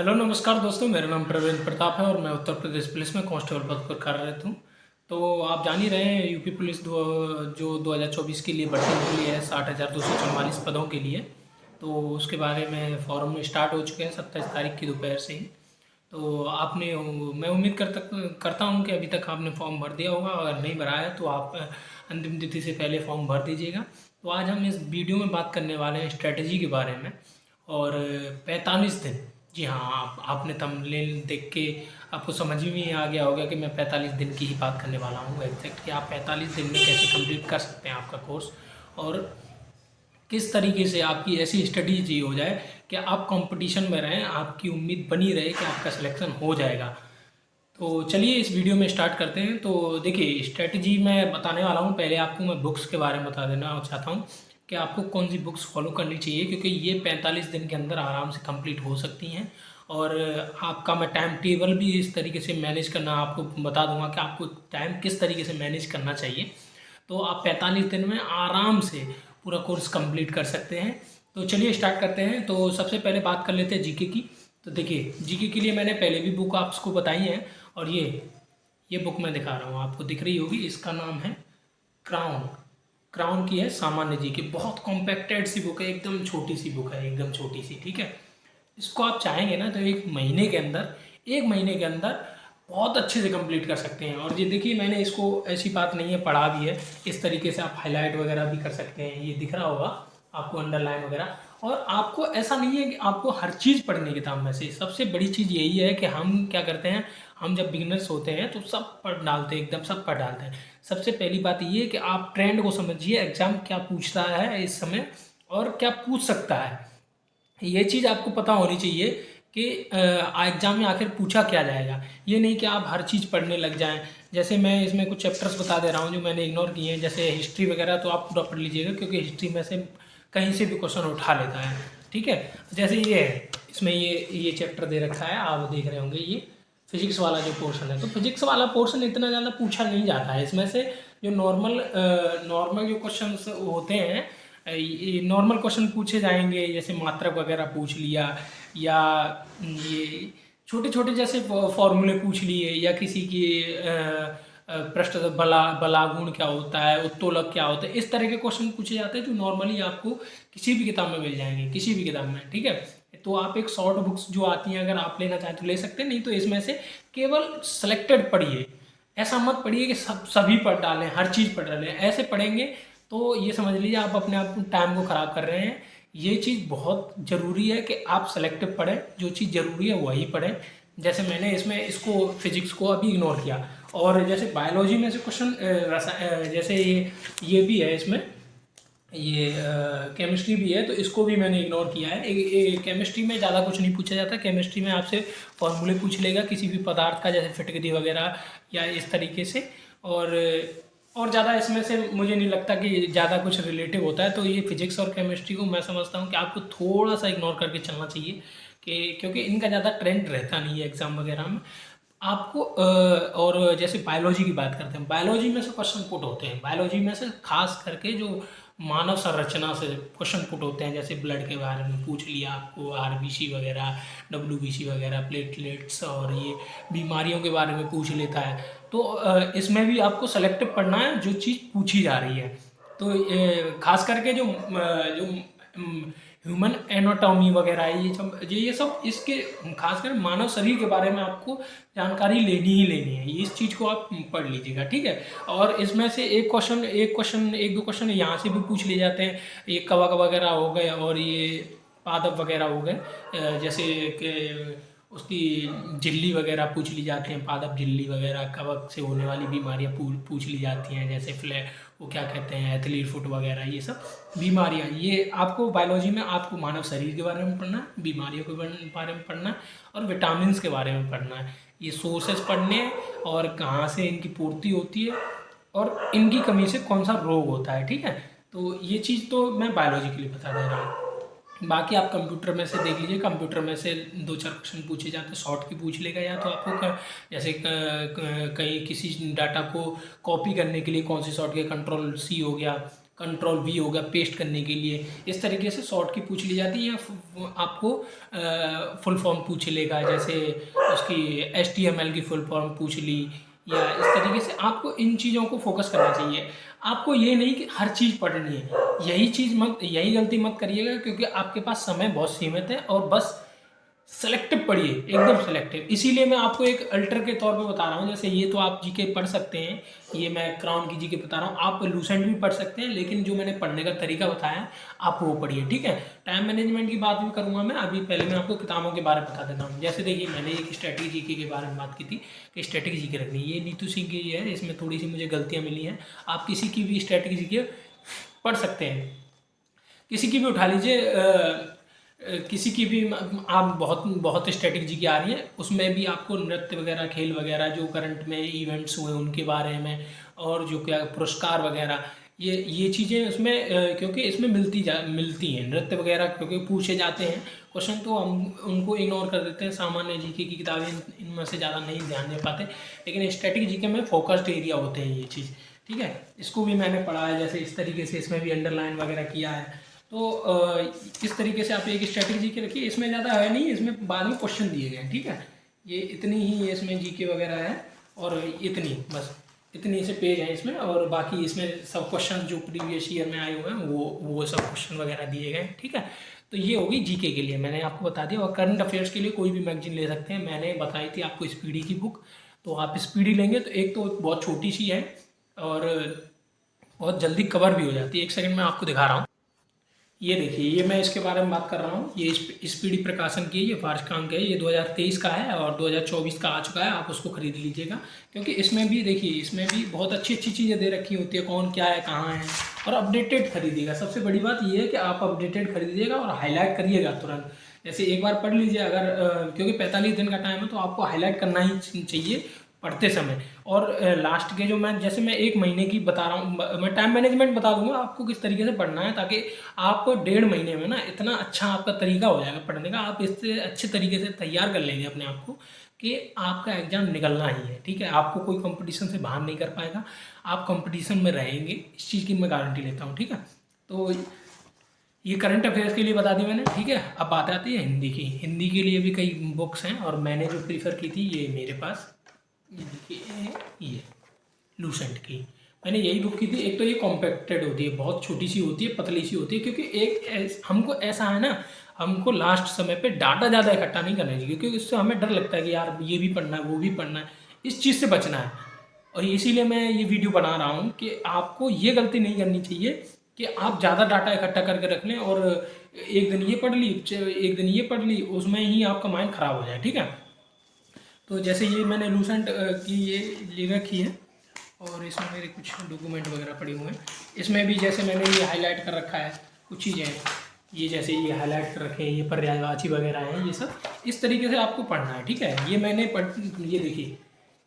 Hello नमस्कार दोस्तों, मेरा नाम प्रवीण प्रताप है और मैं उत्तर प्रदेश पुलिस में कांस्टेबल पद पर कार्यरत हूँ। तो आप जान ही रहे हैं यूपी पुलिस जो 2024 के लिए भर्ती निकली है 60,244 पदों के लिए। तो उसके बारे में फॉर्म स्टार्ट हो चुके हैं 27 तारीख की दोपहर से ही। तो आपने मैं उम्मीद करता हूँ कि अभी तक आपने फॉर्म भर दिया होगा। अगर नहीं भरा है तो आप अंतिम तिथि से पहले फॉर्म भर दीजिएगा। तो आज हम इस वीडियो में बात करने वाले हैं स्ट्रेटजी के बारे में। और 45 दिन, जी हाँ, आपने थंबनेल देख के आपको समझ में ही आ गया होगा कि मैं 45 दिन की ही बात करने वाला हूँ एग्जैक्ट, कि आप 45 दिन में कैसे कंप्लीट कर सकते हैं आपका कोर्स, और किस तरीके से आपकी ऐसी स्ट्रेटजी हो जाए कि आप कंपटीशन में रहें, आपकी उम्मीद बनी रहे कि आपका सिलेक्शन हो जाएगा। तो चलिए इस वीडियो में स्टार्ट करते हैं। तो देखिए, स्ट्रेटजी मैं बताने वाला हूँ। पहले आपको मैं बुक्स के बारे में बता देना चाहता हूँ कि आपको कौन सी बुक्स फॉलो करनी चाहिए, क्योंकि ये 45 दिन के अंदर आराम से कंप्लीट हो सकती हैं। और आपका मैं टाइम टेबल भी इस तरीके से मैनेज करना आपको बता दूंगा कि आपको टाइम किस तरीके से मैनेज करना चाहिए। तो आप 45 दिन में आराम से पूरा कोर्स कंप्लीट कर सकते हैं। तो चलिए स्टार्ट करते हैं। तो सबसे पहले बात कर लेते हैं जीके की। तो देखिए, जीके के लिए मैंने पहले भी बुक आपको बताई है, और ये बुक मैं दिखा रहा हूँ, आपको दिख रही होगी। इसका नाम है क्राउन। क्राउन की है सामान्य जीके। बहुत कॉम्पैक्टेड सी बुक है, एकदम छोटी सी बुक है, एकदम छोटी सी, ठीक है। इसको आप चाहेंगे ना तो एक महीने के अंदर बहुत अच्छे से कंप्लीट कर सकते हैं। और ये देखिए, मैंने इसको, ऐसी बात नहीं है, पढ़ा भी है। इस तरीके से आप हाईलाइट वगैरह भी कर सकते हैं, ये दिख रहा होगा आपको, अंडरलाइन वगैरह। और आपको ऐसा नहीं है कि आपको हर चीज़ पढ़नी किताब में से। सबसे बड़ी चीज़ यही है कि हम क्या करते हैं, हम जब बिगिनर्स होते हैं तो सब पढ़ डालते हैं, एकदम सब पढ़ डालते हैं। सबसे पहली बात ये है कि आप ट्रेंड को समझिए, एग्जाम क्या पूछता है इस समय और क्या पूछ सकता है। ये चीज़ आपको पता होनी चाहिए कि एग्ज़ाम में आखिर पूछा क्या जाएगा। ये नहीं कि आप हर चीज़ पढ़ने लग जाएं। जैसे मैं इसमें कुछ चैप्टर्स बता दे रहा हूँ जो मैंने इग्नोर किए हैं, जैसे हिस्ट्री वगैरह, तो आप पूरा पढ़ लीजिएगा, क्योंकि हिस्ट्री में से कहीं से भी क्वेश्चन उठा लेता है, ठीक है। जैसे ये है, इसमें ये चैप्टर दे रखा है, आप देख रहे होंगे, ये फिजिक्स वाला जो पोर्शन है। तो फिजिक्स वाला पोर्शन इतना ज़्यादा पूछा नहीं जाता है। इसमें से जो नॉर्मल जो क्वेश्चन होते हैं, ये नॉर्मल क्वेश्चन पूछे जाएंगे, जैसे मात्रक वगैरह पूछ लिया, या ये छोटे छोटे जैसे फॉर्मूले पूछ लिए, या किसी की पृष्ठ बलागुण क्या होता है, उत्तोलक क्या होता है, इस तरह के क्वेश्चन पूछे जाते हैं जो नॉर्मली आपको किसी भी किताब में मिल जाएंगे, किसी भी किताब में, ठीक है। तो आप एक शॉर्ट बुक्स जो आती हैं, अगर आप लेना चाहें तो ले सकते हैं, नहीं तो इसमें से केवल सेलेक्टेड पढ़िए। ऐसा मत पढ़िए कि सभी पढ़ डालें, हर चीज़ पढ़ डालें। ऐसे पढ़ेंगे तो ये समझ लीजिए आप अपने आप टाइम को ख़राब कर रहे हैं। ये चीज़ बहुत ज़रूरी है कि आप सेलेक्टिव पढ़ें, जो चीज़ ज़रूरी है वही पढ़ें। जैसे मैंने इसमें इसको फिजिक्स को अभी इग्नोर किया। और जैसे बायोलॉजी में से क्वेश्चन, जैसे ये भी है इसमें, ये केमिस्ट्री भी है, तो इसको भी मैंने इग्नोर किया है। केमिस्ट्री में ज़्यादा कुछ नहीं पूछा जाता। केमिस्ट्री में आपसे फॉर्मूले पूछ लेगा किसी भी पदार्थ का, जैसे फिटकरी वगैरह या इस तरीके से। और ज़्यादा इसमें से मुझे नहीं लगता कि ज़्यादा कुछ रिलेटिव होता है। तो ये फिजिक्स और केमिस्ट्री को मैं समझता हूँ कि आपको थोड़ा सा इग्नोर करके चलना चाहिए, कि क्योंकि इनका ज़्यादा ट्रेंड रहता नहीं है एग्ज़ाम वगैरह में आपको। और जैसे बायोलॉजी की बात करते हैं, बायोलॉजी में से क्वेश्चन पुट होते हैं। बायोलॉजी में से खास करके जो मानव संरचना से क्वेश्चन पुट होते हैं, जैसे ब्लड के बारे में पूछ लिया आपको, आरबीसी वगैरह, डब्ल्यूबीसी वगैरह, प्लेटलेट्स, और ये बीमारियों के बारे में पूछ लेता है। तो इसमें भी आपको सेलेक्टिव पढ़ना है जो चीज़ पूछी जा रही है। तो खास करके जो ह्यूमन एनाटॉमी वगैरह है, ये सब इसके खासकर मानव शरीर के बारे में आपको जानकारी लेनी ही लेनी है। इस चीज़ को आप पढ़ लीजिएगा, ठीक है। और इसमें से एक दो क्वेश्चन यहाँ से भी पूछ लिए जाते हैं। ये कवक वगैरह हो गए, और ये पादप वगैरह हो गए, जैसे कि उसकी झिल्ली वगैरह पूछ ली जाती हैं, पादप झिल्ली वगैरह, कवक से होने वाली बीमारियाँ पूछ ली जाती हैं, जैसे वो क्या कहते हैं, एथलीट फुट वगैरह, ये सब बीमारियाँ। ये आपको बायोलॉजी में आपको मानव शरीर के बारे में पढ़ना है, बीमारियों के बारे में पढ़ना है, और विटामिन के बारे में पढ़ना है। ये सोर्सेस पढ़ने हैं, और कहाँ से इनकी पूर्ति होती है, और इनकी कमी से कौन सा रोग होता है, ठीक है। तो ये चीज़ तो मैं बायोलॉजी के लिए बता दे रहा हूँ। बाकी आप कंप्यूटर में से देख लीजिए। कंप्यूटर में से 2-4 क्वेश्चन पूछे जाते हैं, शॉर्ट की पूछ लेगा, या तो आपको जैसे कहीं किसी डाटा को कॉपी करने के लिए कौन सी शॉर्ट की, कंट्रोल सी हो गया, Ctrl+V हो गया पेस्ट करने के लिए। इस तरीके से शॉर्ट की पूछ ली जाती है, या आपको फुल फॉर्म पूछ लेगा, जैसे उसकी HTML की फुल फॉर्म पूछ ली, या इस तरीके से आपको इन चीज़ों को फोकस करना चाहिए। आपको ये नहीं कि हर चीज़ पढ़नी है, यही गलती मत करिएगा, क्योंकि आपके पास समय बहुत सीमित है, और बस सेलेक्टिव पढ़िए, एकदम सेलेक्टिव। इसीलिए मैं आपको एक अल्टर के तौर पे बता रहा हूँ। जैसे ये तो आप जीके पढ़ सकते हैं, ये मैं क्राउन की जीके बता रहा हूँ, आप लूसेंट भी पढ़ सकते हैं, लेकिन जो मैंने पढ़ने का तरीका बताया आप वो पढ़िए, ठीक है। टाइम मैनेजमेंट की बात भी करूँगा मैं, अभी पहले मैं आपको किताबों के बारे में बता देता हूँ। जैसे देखिए, मैंने एक स्टैटिक जीके के बारे में बात की थी कि स्टैटिक जीके रखनी, ये नीतू सिंह की है, इसमें थोड़ी सी मुझे गलतियाँ मिली हैं। आप किसी की भी स्टैटिक जीके पढ़ सकते हैं, किसी की भी उठा लीजिए, किसी की भी आप बहुत स्टैटिक जीके आ रही है, उसमें भी आपको नृत्य वगैरह, खेल वगैरह, जो करंट में इवेंट्स हुए उनके बारे में, और जो क्या पुरस्कार वगैरह, ये चीज़ें उसमें क्योंकि इसमें मिलती हैं नृत्य वगैरह, क्योंकि पूछे जाते हैं क्वेश्चन, तो हम उनको इग्नोर कर देते हैं। सामान्य जीके की किताबें इनमें से ज़्यादा नहीं ध्यान दे पाते, लेकिन स्टैटिक जीके में फोकस्ड एरिया होते हैं ये चीज़, ठीक है। इसको भी मैंने पढ़ा है, जैसे इस तरीके से, इसमें भी अंडरलाइन वगैरह किया है। तो इस तरीके से आप एक स्ट्रैटेजी के रखिए, इसमें ज़्यादा है नहीं, इसमें बाद में क्वेश्चन दिए गए हैं, ठीक है। ये इतनी ही इसमें जीके वगैरह है, और इतनी से पेज हैं इसमें, और बाकी इसमें सब क्वेश्चन जो प्रीवियस ईयर में आए हुए हैं वो सब क्वेश्चन वगैरह दिए गए हैं, ठीक है। तो ये होगी जीके के लिए, मैंने आपको बता दिया। और करंट अफेयर्स के लिए कोई भी मैगजीन ले सकते हैं, मैंने बताई थी आपको स्पीडी की बुक, तो आप स्पीडी लेंगे तो एक तो बहुत छोटी सी है, और बहुत जल्दी कवर भी हो जाती है। एक सेकंड में आपको दिखा रहा हूँ, ये देखिए, ये मैं इसके बारे में बात कर रहा हूँ। ये स्पीडी प्रकाशन की है, ये वार्षिकांक है, ये 2023 का है, और 2024 का आ चुका है। आप उसको खरीद लीजिएगा, क्योंकि इसमें भी देखिए, इसमें भी बहुत अच्छी चीज़ें दे रखी होती है, कौन क्या है, कहाँ है, और अपडेटेड खरीदिएगा। सबसे बड़ी बात ये है कि आप अपडेटेड खरीदिएगा और हाईलाइट करिएगा तुरंत। जैसे एक बार पढ़ लीजिए, अगर क्योंकि 45 दिन का टाइम है, तो आपको हाईलाइट करना ही चाहिए पढ़ते समय। और लास्ट के जो जैसे मैं एक महीने की बता रहा हूँ, मैं टाइम मैनेजमेंट बता दूंगा आपको किस तरीके से पढ़ना है, ताकि आप 1.5 महीने में ना इतना अच्छा आपका तरीका हो जाएगा पढ़ने का, आप इससे अच्छे तरीके से तैयार कर लेंगे अपने आप को कि आपका एग्ज़ाम निकलना ही है, ठीक है। आपको कोई कंपटीशन से बाहर नहीं कर पाएगा, आप कंपटीशन में रहेंगे, इस चीज़ की मैं गारंटी लेता हूँ, ठीक है। तो ये करंट अफेयर्स के लिए बता दी मैंने, ठीक है। अब बात आती है हिंदी की। हिंदी के लिए भी कई बुक्स हैं, और मैंने जो प्रीफर की थी, ये मेरे पास, ये देखिए, ये लूसेंट की मैंने यही बुक की थी। एक तो ये कॉम्पैक्टेड होती है, बहुत छोटी सी होती है, पतली सी होती है, क्योंकि हमको ऐसा है ना, हमको लास्ट समय पे डाटा ज़्यादा इकट्ठा नहीं करना चाहिए, क्योंकि इससे हमें डर लगता है कि यार ये भी पढ़ना है, वो भी पढ़ना है, इस चीज़ से बचना है। और इसीलिए मैं ये वीडियो बना रहा हूँ कि आपको ये गलती नहीं करनी चाहिए कि आप ज़्यादा डाटा इकट्ठा करके रख लें, और एक दिन ये पढ़ ली, एक दिन ये पढ़ ली, उसमें ही आपका माइंड ख़राब हो जाए, ठीक है। तो जैसे ये मैंने लूसेंट की ये ले रखी है, और इसमें मेरे कुछ डॉक्यूमेंट वगैरह पड़े हुए हैं। इसमें भी जैसे मैंने ये हाईलाइट कर रखा है कुछ चीज़ें, ये जैसे ये हाईलाइट कर रखे हैं, ये पर्यायवाची वगैरह हैं, ये सब इस तरीके से आपको पढ़ना है, ठीक है। ये मैंने ये देखिए,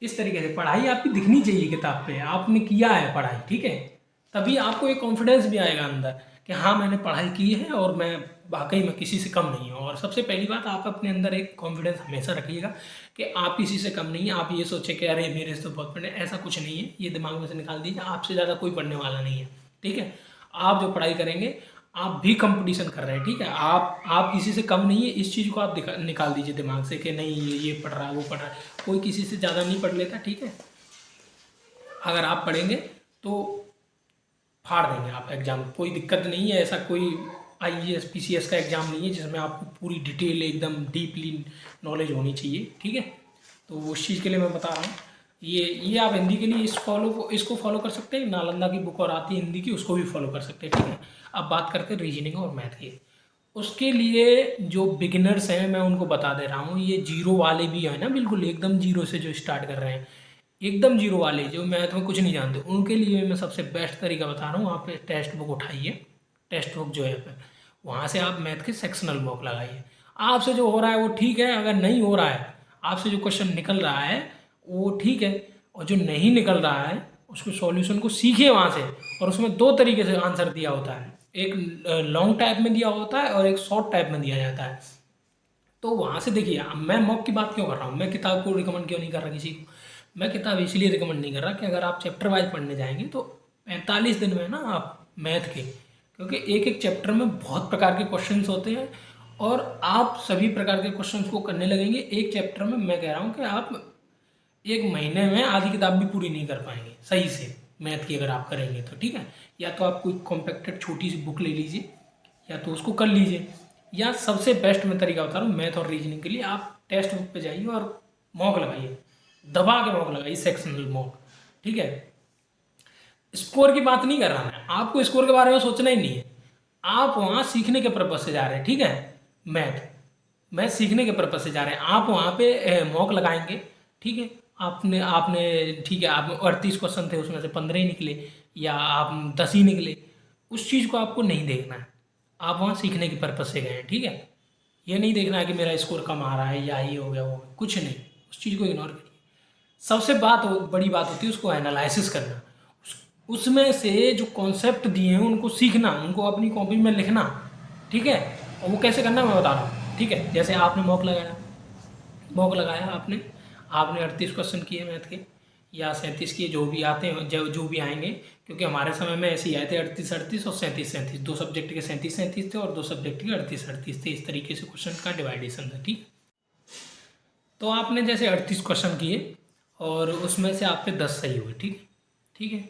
इस तरीके से पढ़ाई आपकी दिखनी चाहिए किताब पे, आपने किया है पढ़ाई, ठीक है। तभी आपको एक कॉन्फिडेंस भी आएगा अंदर कि हाँ, मैंने पढ़ाई की है, और मैं वाकई में किसी से कम नहीं हूँ। और सबसे पहली बात, आप अपने अंदर एक कॉन्फिडेंस हमेशा रखिएगा कि आप किसी से कम नहीं हैं। आप ये सोचें कि अरे मेरे से तो बहुत पढ़े, ऐसा कुछ नहीं है, ये दिमाग में से निकाल दीजिए। आपसे ज़्यादा कोई पढ़ने वाला नहीं है, ठीक है। आप जो पढ़ाई करेंगे, आप भी कंपटीशन कर रहे हैं, ठीक है। आप किसी से कम नहीं है, इस चीज़ को आप निकाल दीजिए दिमाग से कि नहीं ये पढ़ रहा है, वो पढ़ रहा है। कोई किसी से ज़्यादा नहीं पढ़ लेता, ठीक है। अगर आप पढ़ेंगे तो फाड़ देंगे आप एग्ज़ाम, कोई दिक्कत नहीं है। ऐसा कोई IAS PCS का एग्ज़ाम नहीं है जिसमें आपको पूरी डिटेल एकदम डीपली नॉलेज होनी चाहिए, ठीक है। तो उस चीज़ के लिए मैं बता रहा हूँ। ये आप हिंदी के लिए इसको फॉलो कर सकते हैं। नालंदा की बुक और आती है हिंदी की, उसको भी फॉलो कर सकते हैं, ठीक है। अब बात करते हैं रीजनिंग और मैथ की। उसके लिए जो बिगिनर्स हैं, मैं उनको बता दे रहा हूँ, ये जीरो वाले भी हैं ना, बिल्कुल एकदम जीरो से जो स्टार्ट कर रहे हैं, एकदम जीरो वाले जो मैथ में कुछ नहीं जानते, उनके लिए मैं सबसे बेस्ट तरीका बता रहा हूँ। आप टेक्स्ट बुक उठाइए, टेक्स्ट बुक जो है वहाँ से आप मैथ के सेक्शनल ब्लॉक लगाइए। आपसे जो हो रहा है वो ठीक है, अगर नहीं हो रहा है, आपसे जो क्वेश्चन निकल रहा है वो ठीक है, और जो नहीं निकल रहा है उसको सॉल्यूशन को सीखिए वहाँ से। और उसमें 2 तरीके से आंसर दिया होता है, एक लॉन्ग टाइप में दिया होता है और एक शॉर्ट टाइप में दिया जाता है। तो वहाँ से देखिए, मैं मॉक की बात क्यों कर रहा हूँ, मैं किताब को रिकमेंड क्यों नहीं कर रहा किसी को। मैं किताब इसलिए रिकमेंड नहीं कर रहा कि अगर आप चैप्टर वाइज पढ़ने जाएंगे तो 45 दिन में ना आप मैथ के, क्योंकि एक एक चैप्टर में बहुत प्रकार के क्वेश्चंस होते हैं और आप सभी प्रकार के क्वेश्चंस को करने लगेंगे एक चैप्टर में। मैं कह रहा हूँ कि आप एक महीने में आधी किताब भी पूरी नहीं कर पाएंगे सही से मैथ की अगर आप करेंगे तो, ठीक है। या तो आप कोई कॉम्पैक्टेड छोटी सी बुक ले लीजिए या तो उसको कर लीजिए, या सबसे बेस्ट मैं तरीका बता रहा हूँ मैथ और रीजनिंग के लिए, आप टेक्स्ट बुक पे जाइए और मॉक लगाइए, दबा के मॉक लगाइए, सेक्शनल मॉक, ठीक है। स्कोर की बात नहीं कर रहा मैं, आपको स्कोर के बारे में सोचना ही नहीं है, आप वहाँ सीखने के पर्पज से जा रहे हैं, ठीक है। मैथ सीखने के पर्पज से जा रहे हैं, आप वहाँ पे मॉक लगाएंगे, ठीक है। आपने आपने ठीक है, आप 38 क्वेश्चन थे उसमें से 15 ही निकले या आप 10 ही निकले, उस चीज़ को आपको नहीं देखना है, आप वहाँ सीखने के पर्पज से गए हैं, ठीक है। ये नहीं देखना है कि मेरा स्कोर कम आ रहा है या ये हो गया वो, कुछ नहीं, उस चीज़ को इग्नोर करिए। सबसे बड़ी बात होती है उसको एनालिसिस करना, उसमें से जो कॉन्सेप्ट दिए हैं उनको सीखना, उनको अपनी कॉपी में लिखना, ठीक है। और वो कैसे करना मैं बता रहा हूँ, ठीक है। जैसे आपने मॉक लगाया आपने 38 क्वेश्चन किए मैथ के या 37 किए, जो भी आते हैं जो भी आएंगे, क्योंकि हमारे समय में ऐसे ही आए थे 38 और 37, 2 सब्जेक्ट के 37 थे और 2 सब्जेक्ट के 38 थे, इस तरीके से क्वेश्चन का डिवाइडेशन था, ठीक। तो आपने जैसे 38 क्वेश्चन किए और उसमें से आप पे 10 सही हुए, ठीक है।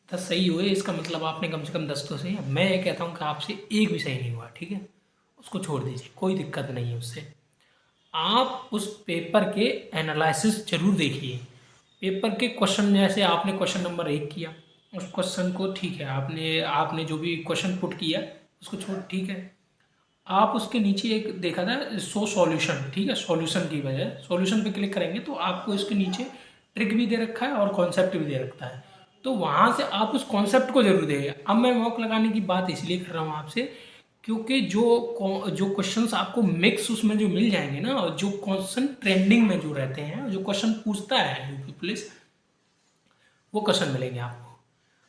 10 सही हुए इसका मतलब आपने कम से कम 10 तो सही है। मैं ये कहता हूँ कि आपसे एक भी सही नहीं हुआ, ठीक है, उसको छोड़ दीजिए, कोई दिक्कत नहीं है उससे। आप उस पेपर के एनालिसिस जरूर देखिए, पेपर के क्वेश्चन, जैसे आपने क्वेश्चन नंबर 1 किया, उस क्वेश्चन को ठीक है, आपने जो भी क्वेश्चन पुट किया उसको छोड़, ठीक है। आप उसके नीचे एक देखा था सो सॉल्यूशन, ठीक है, सॉल्यूशन की वजह सॉल्यूशन पे क्लिक करेंगे तो आपको इसके नीचे ट्रिक भी दे रखा है और कॉन्सेप्ट भी दे रखा है, तो वहाँ से आप उस कॉन्सेप्ट को जरूर देंगे। अब मैं मॉक लगाने की बात इसलिए कर रहा हूँ आपसे, क्योंकि जो क्वेश्चंस आपको मिक्स उसमें जो मिल जाएंगे ना, और जो क्वेश्चन ट्रेंडिंग में जो रहते हैं, जो क्वेश्चन पूछता है यूपी पुलिस, वो क्वेश्चन मिलेंगे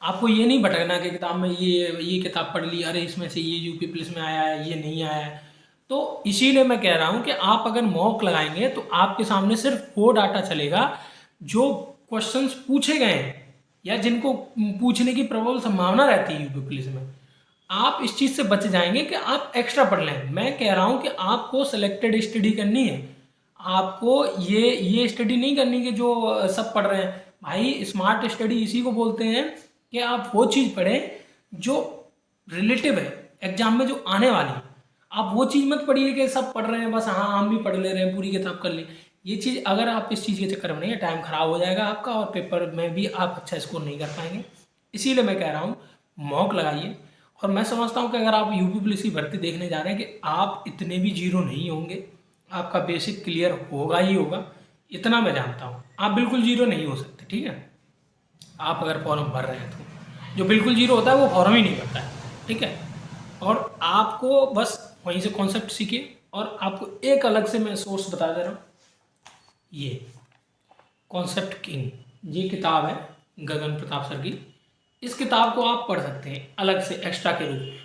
आपको ये नहीं भटकना कि किताब में ये किताब पढ़ ली, अरे इसमें से ये यूपी पुलिस में आया है, ये नहीं आया है। तो इसीलिए मैं कह रहा हूँ कि आप अगर मॉक लगाएंगे तो आपके सामने सिर्फ वो डाटा चलेगा जो क्वेश्चंस पूछे गए हैं या जिनको पूछने की प्रबल संभावना रहती है यूपी पुलिस में। आप इस चीज़ से बच जाएंगे कि आप एक्स्ट्रा पढ़ लें। मैं कह रहा हूँ कि आपको सेलेक्टेड स्टडी करनी है, आपको ये स्टडी नहीं करनी कि जो सब पढ़ रहे हैं। भाई स्मार्ट स्टडी इसी को बोलते हैं कि आप वो चीज़ पढ़ें जो रिलेटिव है एग्जाम में, जो आने वाली है। आप वो चीज़ मत पढ़िए कि सब पढ़ रहे हैं बस, हाँ हम भी पढ़ ले रहे हैं पूरी किताब कर ले। ये चीज़ अगर आप इस चीज़ के चक्कर में नहीं है, टाइम खराब हो जाएगा आपका और पेपर में भी आप अच्छा स्कोर नहीं कर पाएंगे। इसीलिए मैं कह रहा हूँ मॉक लगाइए। और मैं समझता हूँ कि अगर आप यूपी पुलिस की भर्ती देखने जा रहे हैं कि आप इतने भी जीरो नहीं होंगे, आपका बेसिक क्लियर होगा ही होगा, इतना मैं जानता हूँ। आप बिल्कुल जीरो नहीं हो सकते, ठीक है। आप अगर फॉर्म भर रहे हैं तो जो बिल्कुल जीरो होता है वो फॉर्म ही नहीं भरता है, ठीक है। और आपको बस वहीं से कॉन्सेप्ट सीखिए। और आपको एक अलग से मैं सोर्स बता दे रहा हूँ, ये कॉन्सेप्ट किंग, ये किताब है गगन प्रताप सर की। इस किताब को आप पढ़ सकते हैं अलग से एक्स्ट्रा के रूप में।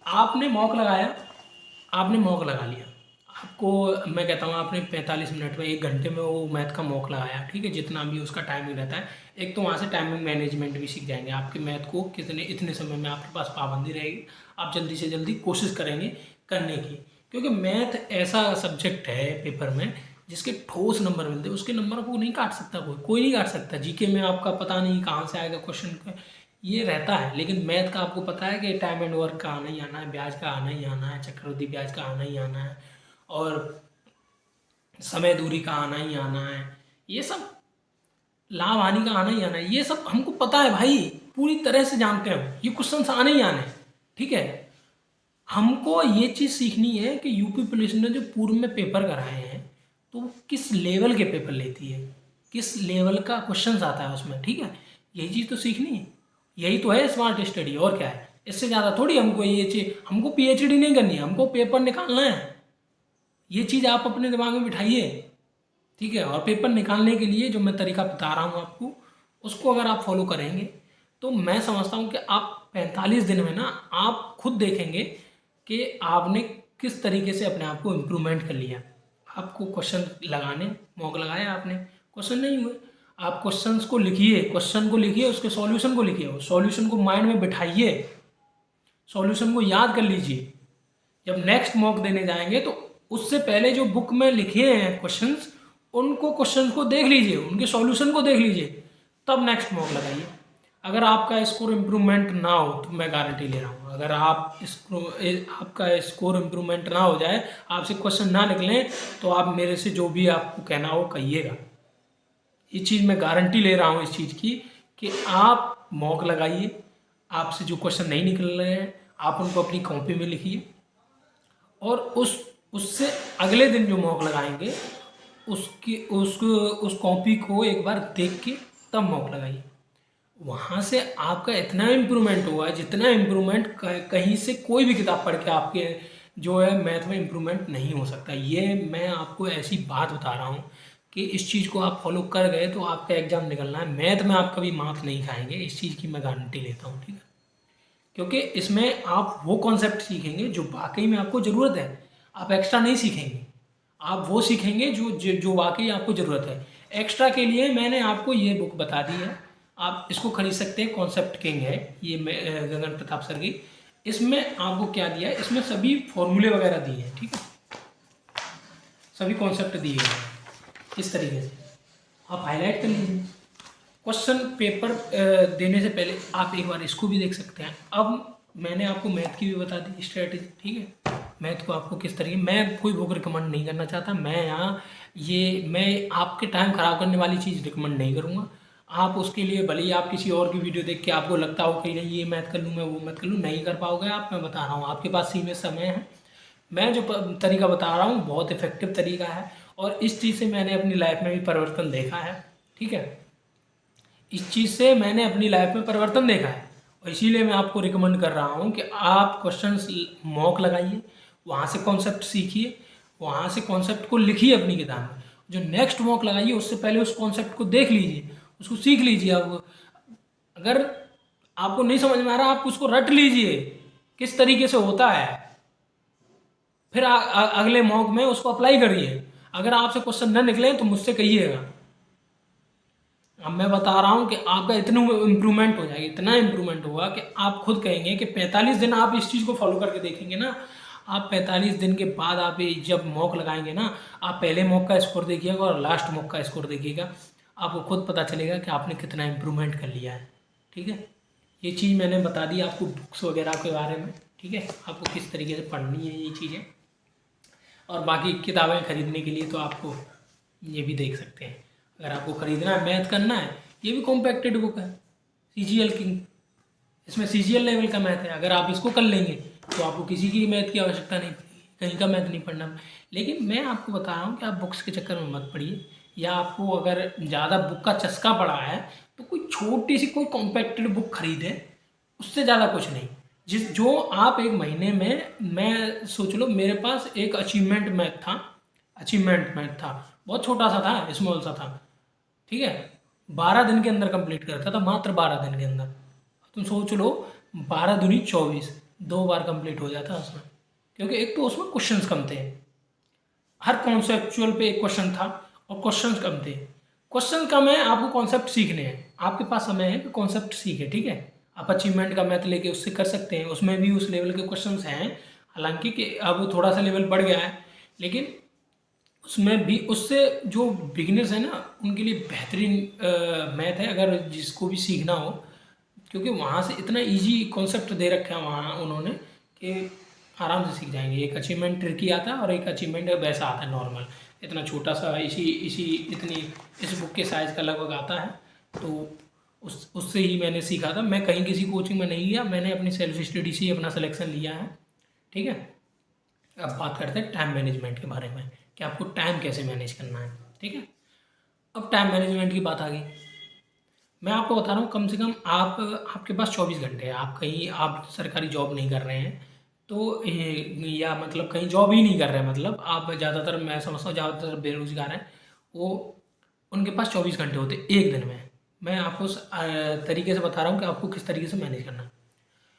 आपने मॉक लगा लिया, आपको मैं कहता हूँ आपने 45 मिनट में 1 घंटे में वो मैथ का मॉक लगाया, ठीक है, जितना भी उसका टाइमिंग रहता है। एक तो वहाँ से टाइमिंग मैनेजमेंट भी सीख जाएंगे, आपके मैथ को इतने समय में आपके पास पाबंदी रहेगी, आप जल्दी से जल्दी कोशिश करेंगे करने की। क्योंकि मैथ ऐसा सब्जेक्ट है पेपर में जिसके ठोस नंबर मिलते हैं, उसके नंबर को नहीं काट सकता कोई नहीं काट सकता। जीके में आपका पता नहीं कहाँ से आएगा क्वेश्चन, ये रहता है, लेकिन मैथ का आपको पता है कि टाइम एंड वर्क का आना ही आना है, ब्याज का आना ही आना है, चक्रवृद्धि ब्याज का आना ही आना है, और समय दूरी का आना ही आना है, ये सब लाभ हानि का आना ही आना है, ये सब हमको पता है भाई, पूरी तरह से जानते हो, ये क्वेश्चंस आने ही आने हैं, ठीक है। हमको ये चीज़ सीखनी है कि यूपी पुलिस ने जो पूर्व में पेपर कराए हैं तो वो किस लेवल के पेपर लेती है, किस लेवल का क्वेश्चन आता है उसमें, ठीक है। यही चीज़ तो सीखनी है, यही तो है स्मार्ट स्टडी, और क्या है। इससे ज़्यादा थोड़ी हमको ये चीज़, हमको पीएचडी नहीं करनी है, हमको पेपर निकालना है। ये चीज़ आप अपने दिमाग में बिठाइए, ठीक है। और पेपर निकालने के लिए जो मैं तरीका बता रहा हूँ आपको, उसको अगर आप फॉलो करेंगे तो मैं समझता हूँ कि आप 45 दिन में ना आप खुद देखेंगे कि आपने किस तरीके से अपने आप को इम्प्रूवमेंट कर लिया। आपको क्वेश्चन लगाने, मॉक लगाया आपने, क्वेश्चन नहीं हुए, आप क्वेश्चन को लिखिए, उसके सॉल्यूशन को लिखिए, सॉल्यूशन को माइंड में बिठाइए, सॉल्यूशन को याद कर लीजिए। जब नेक्स्ट मॉक देने जाएंगे तो उससे पहले जो बुक में लिखे हैं क्वेश्चंस, उनको क्वेश्चंस को देख लीजिए, उनके सॉल्यूशन को देख लीजिए, तब नेक्स्ट मॉक लगाइए। अगर आपका स्कोर इम्प्रूवमेंट ना हो तो मैं गारंटी ले रहा हूँ, अगर आपका स्कोर इम्प्रूवमेंट ना हो जाए, आपसे क्वेश्चन ना निकलें, तो आप मेरे से जो भी आपको कहना हो कहिएगा। ये चीज़ मैं गारंटी ले रहा हूँ इस चीज़ की कि आप मॉक लगाइए, आपसे जो क्वेश्चन नहीं निकल रहे हैं आप उनको अपनी कॉपी में लिखिए, और उससे अगले दिन जो मॉक लगाएंगे उस कॉपी को एक बार देख के तब मॉक लगाइए। वहाँ से आपका इतना इम्प्रूवमेंट हुआ है जितना इम्प्रूवमेंट कहीं से कोई भी किताब पढ़ के आपके जो है मैथ में इम्प्रूवमेंट नहीं हो सकता। ये मैं आपको ऐसी बात बता रहा हूँ कि इस चीज़ को आप फॉलो कर गए तो आपका एग्ज़ाम निकलना है। मैथ में आप कभी मार्क्स नहीं खाएंगे, इस चीज़ की मैं गारंटी लेता हूँ, ठीक है। क्योंकि इसमें आप वो कॉन्सेप्ट सीखेंगे जो वाकई में आपको ज़रूरत है, आप एक्स्ट्रा नहीं सीखेंगे, आप वो सीखेंगे जो वाकई आपको ज़रूरत है। एक्स्ट्रा के लिए मैंने आपको ये बुक बता दी है, आप इसको खरीद सकते हैं, कॉन्सेप्ट किंग है ये, गगन प्रताप सर की। इसमें आपको क्या दिया है, इसमें सभी फॉर्मूले वगैरह दिए हैं, ठीक है, सभी कॉन्सेप्ट दिए हैं इस तरीके से। आप हाईलाइट कर लीजिए। क्वेश्चन पेपर देने से पहले आप एक बार इसको भी देख सकते हैं। अब मैंने आपको मैथ की भी बता दी स्ट्रेटेजी, ठीक है। मैथ को आपको किस तरीके, मैं कोई बुक रिकमेंड नहीं करना चाहता, मैं आपके टाइम ख़राब करने वाली चीज़ रिकमेंड नहीं करूँगा। आप उसके लिए भले ही आप किसी और की वीडियो देख के आपको लगता हो कि नहीं ये मैथ कर लूँ, मैं वो मैथ कर लूँ, नहीं कर पाओगे आप। मैं बता रहा हूँ आपके पास सीमित समय है, मैं जो तरीका बता रहा हूँ बहुत इफेक्टिव तरीका है, और इस चीज़ से मैंने अपनी लाइफ में भी परिवर्तन देखा है, ठीक है। इस चीज़ से मैंने अपनी लाइफ में परिवर्तन देखा है, और इसीलिए मैं आपको रिकमेंड कर रहा हूँ कि आप क्वेश्चंस मॉक लगाइए, वहाँ से कॉन्सेप्ट सीखिए, वहाँ से कॉन्सेप्ट को लिखिए अपनी किताब में। जो नेक्स्ट मॉक लगाइए उससे पहले उस कॉन्सेप्ट को देख लीजिए, उसको सीख लीजिए। अब अगर आपको नहीं समझ में आ रहा, आप उसको रट लीजिए किस तरीके से होता है, फिर अगले मॉक में उसको अप्लाई करिए। अगर आपसे क्वेश्चन न निकले तो मुझसे कहिएगा। अब मैं बता रहा हूँ कि आपका इतना इम्प्रूवमेंट हो जाएगा, इतना इम्प्रूवमेंट होगा कि आप खुद कहेंगे कि 45 दिन आप इस चीज़ को फॉलो करके देखेंगे ना, आप 45 दिन के बाद आप जब मॉक लगाएंगे ना, आप पहले मॉक का स्कोर देखिएगा और लास्ट मॉक का स्कोर देखिएगा, आपको खुद पता चलेगा कि आपने कितना इम्प्रूवमेंट कर लिया है, ठीक है। ये चीज़ मैंने बता दी आपको बुक्स वगैरह के बारे में, ठीक है, आपको किस तरीके से पढ़नी है ये चीज़ें। और बाकी किताबें खरीदने के लिए तो आपको ये भी देख सकते हैं, अगर आपको खरीदना है, मैथ करना है, ये भी कॉम्पैक्टेड बुक है, CGL किंग। इसमें CGL लेवल का मैथ है, अगर आप इसको कर लेंगे तो आपको किसी की मैथ की आवश्यकता नहीं पड़ेगी, कहीं का मैथ नहीं पढ़ना। लेकिन मैं आपको बता रहा हूँ कि आप बुक्स के चक्कर में मत पड़िए, या आपको अगर ज़्यादा बुक का चस्का पड़ा है तो कोई छोटी सी कोई कॉम्पैक्टेड बुक खरीदें, उससे ज़्यादा कुछ नहीं। जो आप एक महीने में, मैं सोच लो मेरे पास एक अचीवमेंट मैथ था, बहुत छोटा सा था, स्मॉल सा था, ठीक है, 12 दिन के अंदर कंप्लीट करता था, मात्र 12 दिन के अंदर। तुम सोच लो 12 दूनी 24, 2 बार कंप्लीट हो जाता उसमें, क्योंकि एक तो उसमें क्वेश्चंस कम थे, हर कॉन्सेप्चुअल पे एक क्वेश्चन था और क्वेश्चंस कम थे। क्वेश्चन कम है, आपको कॉन्सेप्ट सीखने हैं, आपके पास समय है कि कॉन्सेप्ट सीखे, ठीक है। आप अचीवमेंट का मैथ लेके उससे कर सकते हैं, उसमें भी उस लेवल के क्वेश्चंस हैं, हालांकि कि अब थोड़ा सा लेवल बढ़ गया है, लेकिन उसमें भी उससे जो बिगिनर्स हैं ना उनके लिए बेहतरीन मैथ है, अगर जिसको भी सीखना हो, क्योंकि वहाँ से इतना इजी कॉन्सेप्ट दे रखा है वहाँ उन्होंने कि आराम से सीख जाएंगे। एक अचीवमेंट ट्रिकी आता है और एक अचीवमेंट वैसा आता है नॉर्मल, इतना छोटा सा, इस बुक के साइज़ का लगभग आता है। तो उससे ही मैंने सीखा था, मैं कहीं किसी कोचिंग में नहीं गया, मैंने अपनी सेल्फ स्टडी से ही अपना सिलेक्शन लिया है, ठीक है। अब बात करते हैं टाइम मैनेजमेंट के बारे में कि आपको टाइम कैसे मैनेज करना है, ठीक है। अब टाइम मैनेजमेंट की बात आ गई, मैं आपको बता रहा हूँ, कम से कम आपके पास 24 घंटे हैं, आप सरकारी जॉब नहीं कर रहे हैं तो या मतलब कहीं जॉब ही नहीं कर रहे हैं, मतलब आप ज़्यादातर, मैं समझता हूँ ज़्यादातर बेरोजगार हैं, वो उनके पास 24 घंटे होते हैं एक दिन में। मैं आपको उस तरीके से बता रहा हूँ कि आपको किस तरीके से मैनेज करना है।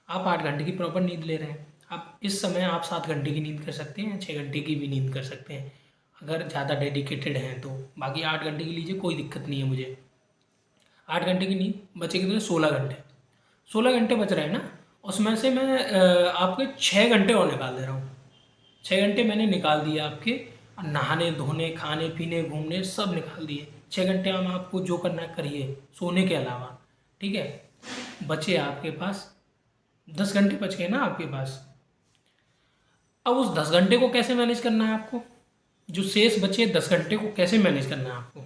आप 8 घंटे की प्रॉपर नींद ले रहे हैं, आप इस समय आप 7 घंटे की नींद कर सकते हैं, 6 घंटे की भी नींद कर सकते हैं अगर ज़्यादा डेडिकेटेड हैं तो। बाकी 8 घंटे की लीजिए, कोई दिक्कत नहीं है मुझे। 8 घंटे की नींद बचे कितने, 16 घंटे, 16 घंटे बच रहे हैं ना, उसमें से मैं आपके 6 घंटे और निकाल दे रहा हूँ। 6 घंटे मैंने निकाल दिए आपके, नहाने धोने खाने पीने घूमने सब निकाल दिए। 6 घंटे में आपको जो करना है करिए सोने के अलावा, ठीक है। बचे आपके पास 10 घंटे बच गए ना आपके पास। अब उस 10 घंटे को कैसे मैनेज करना है आपको, जो शेष बचे 10 घंटे को कैसे मैनेज करना है आपको।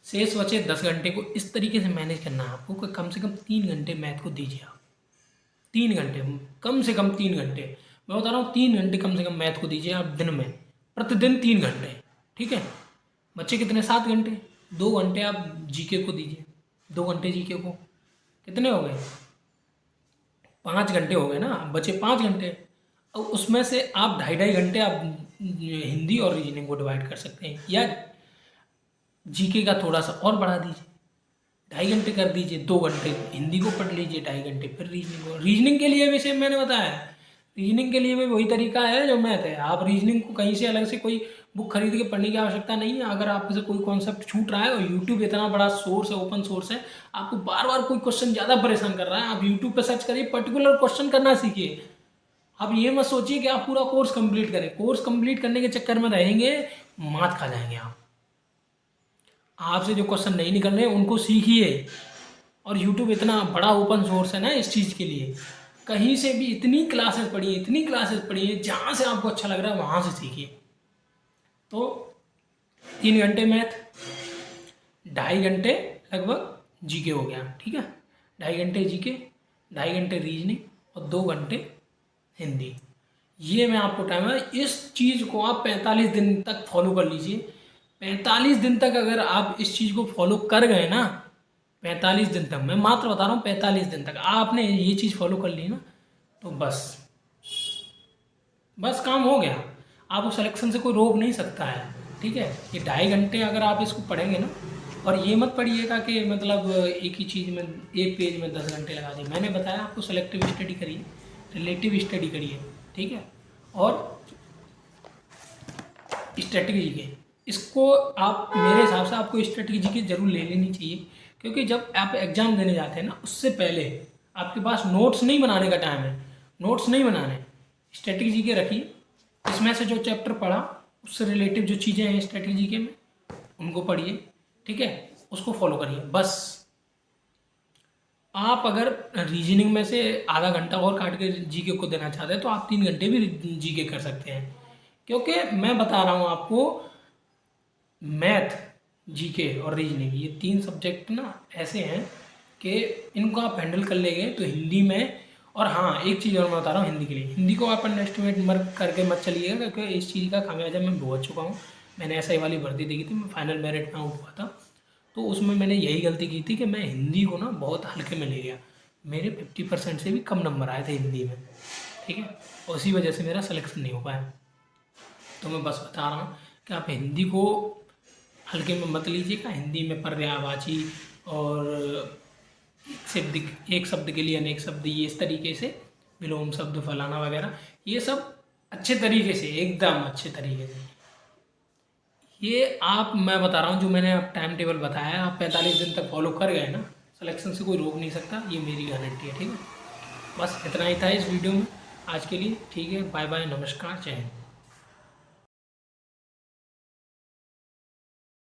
शेष बचे 10 घंटे को इस तरीके से मैनेज करना है आपको कि कम से कम 3 घंटे मैथ को दीजिए आप। 3 घंटे, कम से कम 3 घंटे, मैं बता रहा हूँ 3 घंटे कम से कम मैथ को दीजिए आप दिन में, प्रतिदिन 3 घंटे, ठीक है। बच्चे कितने, 7 घंटे, 2 घंटे आप जीके को दीजिए। 2 घंटे जीके को कितने हो गए, 5 घंटे हो गए ना, बचे 5 घंटे। अब उसमें से आप 2.5 घंटे आप हिंदी और रीजनिंग को डिवाइड कर सकते हैं, या जीके का थोड़ा सा और बढ़ा दीजिए, 2.5 घंटे कर दीजिए। 2 घंटे हिंदी को पढ़ लीजिए, 2.5 घंटे फिर रीजनिंग को। रीजनिंग के लिए वैसे मैंने बताया, रीजनिंग के लिए भी वही तरीका है जो मैथ है। आप रीजनिंग को कहीं से अलग से कोई बुक खरीद के पढ़ने की आवश्यकता नहीं है। अगर आपसे कोई कॉन्सेप्ट छूट रहा है, और यूट्यूब इतना बड़ा सोर्स है, ओपन सोर्स है, आपको बार बार कोई क्वेश्चन ज़्यादा परेशान कर रहा है, आप यूट्यूब पर सर्च करिए, पर्टिकुलर क्वेश्चन करना सीखिए। आप ये मत सोचिए कि आप पूरा कोर्स कंप्लीट करें। कोर्स कंप्लीट करने के चक्कर में रहेंगे, मात खा जाएंगे आप। आपसे जो क्वेश्चन नहीं निकल रहे उनको सीखिए। और यूट्यूब इतना बड़ा ओपन सोर्स है ना इस चीज़ के लिए, कहीं से भी इतनी क्लासेस पढ़िए, इतनी क्लासेस पढ़िए, जहाँ से आपको अच्छा लग रहा है वहाँ से सीखिए। तो 3 घंटे मैथ, 2.5 घंटे लगभग जीके हो गया, ठीक है। 2.5 घंटे जीके, 2.5 घंटे रीजनिंग और 2 घंटे हिंदी। ये मैं आपको टाइम है, इस चीज़ को आप 45 दिन तक फॉलो कर लीजिए। 45 दिन तक अगर आप इस चीज़ को फॉलो कर गए ना, 45 दिन तक, मैं मात्र बता रहा हूँ 45 दिन तक आपने ये चीज़ फॉलो कर ली ना, तो बस काम हो गया। आपको सिलेक्शन से कोई रोक नहीं सकता है, ठीक है। ये 2.5 घंटे अगर आप इसको पढ़ेंगे ना, और ये मत पढ़िएगा कि मतलब एक ही चीज़ में, एक पेज में 10 घंटे लगा दिए। मैंने बताया आपको सेलेक्टिव स्टडी करिए, रिलेटिव स्टडी करिए, ठीक है। और स्ट्रेटजी के, इसको आप, मेरे हिसाब से आपको स्ट्रेटजी की जरूर ले लेनी चाहिए, क्योंकि जब आप एग्ज़ाम देने जाते हैं ना, उससे पहले आपके पास नोट्स नहीं बनाने का टाइम है, नोट्स नहीं बनाने, स्ट्रेटजी के रखिए। इसमें से जो चैप्टर पढ़ा उससे रिलेटिव जो चीज़ें हैं स्ट्रेटजी के में, उनको पढ़िए, ठीक है, उसको फॉलो करिए बस। आप अगर रीजनिंग में से आधा घंटा और काट के जीके को देना चाहते हैं तो आप 3 घंटे भी जीके कर सकते हैं, क्योंकि मैं बता रहा हूँ आपको, मैथ, जीके और रीजनिंग, ये 3 सब्जेक्ट ना ऐसे हैं कि इनको आप हैंडल कर लेंगे तो हिंदी में। और हाँ, एक चीज़ और मैं बता रहा हूँ हिंदी के लिए, हिंदी को आप अंडर एस्टिमेट मत करके मत चलिएगा, क्योंकि इस चीज़ का खामियाजा मैं भुगत चुका हूँ। मैंने ऐसा ही वाली भर्ती देखी थी, मैं फाइनल मेरिट में आउट हुआ था, तो उसमें मैंने यही गलती की थी कि मैं हिंदी को ना बहुत हल्के में ले गया। मेरे 50% से भी कम नंबर आए थे हिंदी में, ठीक है, और उसी वजह से मेरा सिलेक्शन नहीं हो पाया। तो मैं बस बता रहा हूँ कि आप हिंदी को हल्के में मत लीजिएगा। हिंदी में पर्यायवाची और एक शब्द के लिए अनेक शब्द, ये इस तरीके से विलोम शब्द फलाना वगैरह, ये सब अच्छे तरीके से, एकदम अच्छे तरीके से, ये आप, मैं बता रहा हूँ जो मैंने आप टाइम टेबल बताया है, आप 45 दिन तक फॉलो कर गए ना, सिलेक्शन से कोई रोक नहीं सकता, ये मेरी गारंटी है, ठीक है। बस इतना ही था इस वीडियो में आज के लिए, ठीक है। बाय बाय, नमस्कार, जय हिंद।